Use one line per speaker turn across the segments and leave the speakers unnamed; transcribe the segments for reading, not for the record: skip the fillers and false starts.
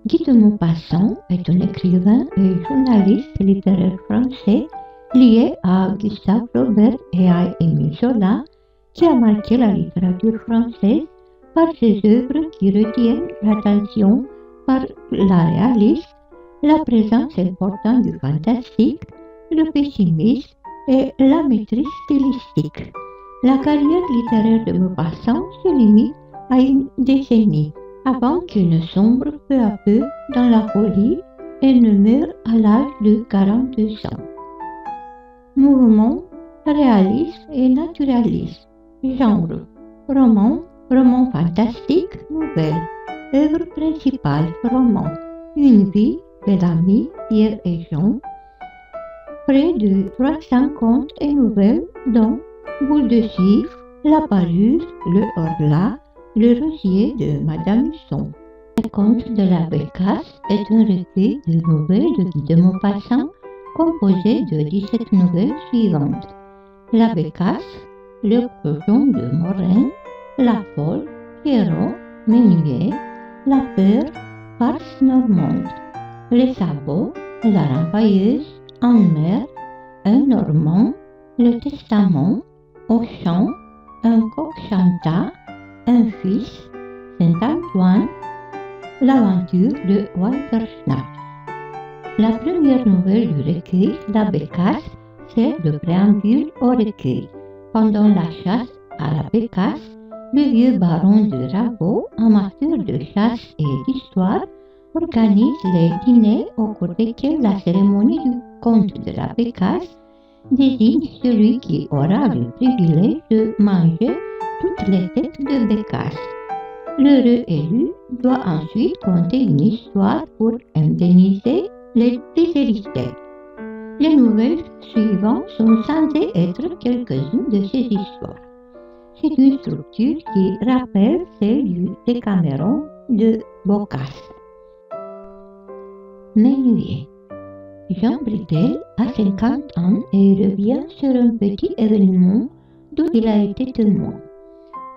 Guy de Maupassant est un écrivain et journaliste littéraire français lié à Gustave Flaubert et à Émile Zola, qui a marqué la littérature française par ses œuvres qui retiennent l'attention par la réalisme, la présence importante du fantastique, le pessimisme et la maîtrise stylistique. La carrière littéraire de Maupassant se limite à une décennie avant qu'il ne sombre peu à peu dans la folie et ne meure à l'âge de 42 ans. Mouvement, réalisme et naturalisme. Genre, roman, roman fantastique, nouvelle. Œuvre principale, roman. Une vie, Bellamy, Pierre et Jean. Près de 300 contes et nouvelles dont Boule de Suif, La Parure, Le Horla, Le Rosier de Madame Husson. Le conte de la Bécasse est un recueil de nouvelles de Guy de Maupassant composé de 17 nouvelles suivantes. La Bécasse, Le Cochon de Morin, La Folle, Pierrot, Meunier, La Peur, Farce normande, Les Sabots, La Rampailleuse, En mer, Un Normand, Le Testament, Au champ, Un coq chanta, Un fils, Saint-Antoine, L'aventure de Walter Schnapp. La première nouvelle du recueil, La Bécasse, c'est le préambule au recueil. Pendant la chasse à la Bécasse, le vieux baron de Raveau, amateur de chasse et d'histoire, organise les dîners au cours desquels la cérémonie du conte de la Bécasse désigne celui qui aura le privilège de manger toutes les têtes de Bécasse. L'heureux élu doit ensuite conter une histoire pour indemniser les déshérités. Les nouvelles suivantes sont censées être quelques-unes de ces histoires. C'est une structure qui rappelle celle du Décaméron de Boccace. Menuet. Jean Bridel a 50 ans et revient sur un petit événement dont il a été témoin.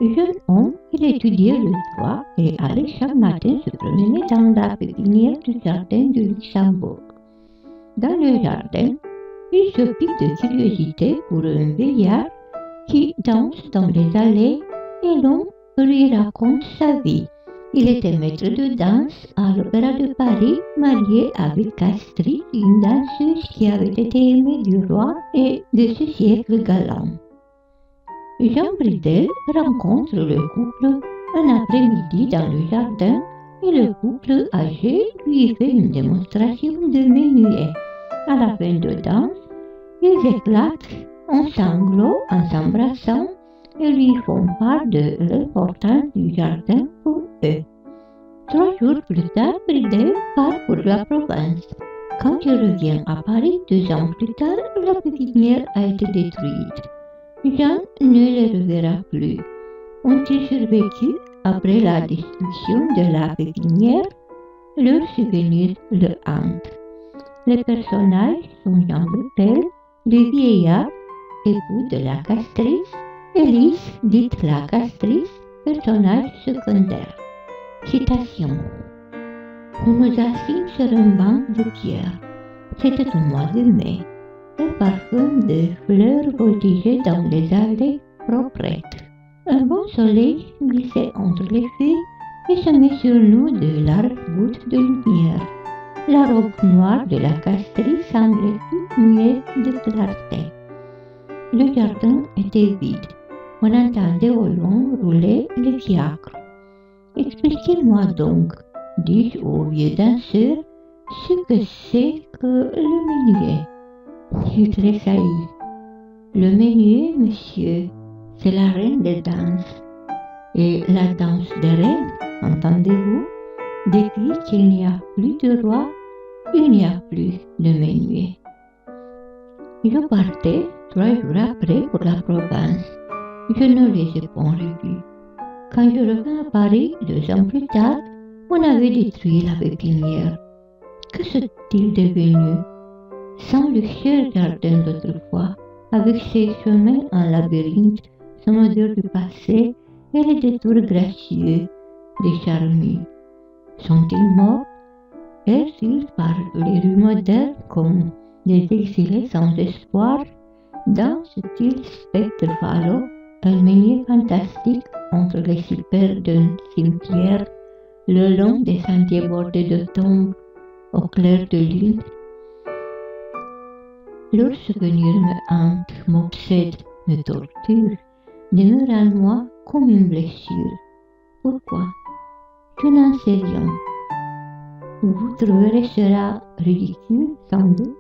Jeune homme, il étudiait le droit et allait chaque matin se promener dans la pépinière du jardin de Luxembourg. Dans le jardin, il se pique de curiosité pour un vieillard qui danse dans les allées et l'homme lui raconte sa vie. Il était maître de danse à l'Opéra de Paris, marié avec Castries, une danseuse qui avait été aimée du roi et de ce siècle galant. Jean Bridel rencontre le couple un après-midi dans le jardin et le couple âgé lui fait une démonstration de menuet. À la fin de danse, ils éclatent en sanglots en s'embrassant et lui font part de l'importance du jardin pour eux. 3 jours plus tard, Bridel part pour la province. Quand il revient à Paris 2 ans plus tard, la pépinière a été détruite. Jean ne les reverra plus. Ont-ils survécu après la destruction de la pépinière? Leur souvenir le hante. Les personnages sont Jean Bridel, le vieillard, époux de la Castries, Élise, dite la Castries, personnage secondaire. Citation. On nous assigne sur un banc de pierre. C'était au mois de mai. Un parfum de fleurs voltigeait dans les allées proprettes. Un bon soleil glissait entre les feuilles et semait sur nous de larges gouttes de lumière. La robe noire de la Castries semblait toute muette de clarté. Le jardin était vide. On entendait au loin rouler les fiacres. Expliquez-moi donc, dis-je au vieux danseur, ce que c'est que le menuet. Il tressaillit. Le menuet, monsieur, c'est la reine des danses. Et la danse des reines, entendez-vous? Depuis qu'il n'y a plus de roi, il n'y a plus de menuet. Je partais 3 jours après pour la province. Je ne les ai pas revus. Quand je revins à Paris 2 ans plus tard, on avait détruit la pépinière. Que serait-il devenu? Sans le cher jardin d'autrefois, avec ses chemins en labyrinthe, son odeur du passé et les détours gracieux des charmilles. Sont-ils morts? Perçus par les rues modernes comme des exilés sans espoir, dans ce style spectre falot, un milieu fantastique entre les cypres d'un cimetière, le long des sentiers bordés de tombes au clair de lune. Leur souvenir me hante, m'obsède, me torture, demeure en moi comme une blessure. Pourquoi? Je n'en sais rien. Vous trouverez cela ridicule, sans doute,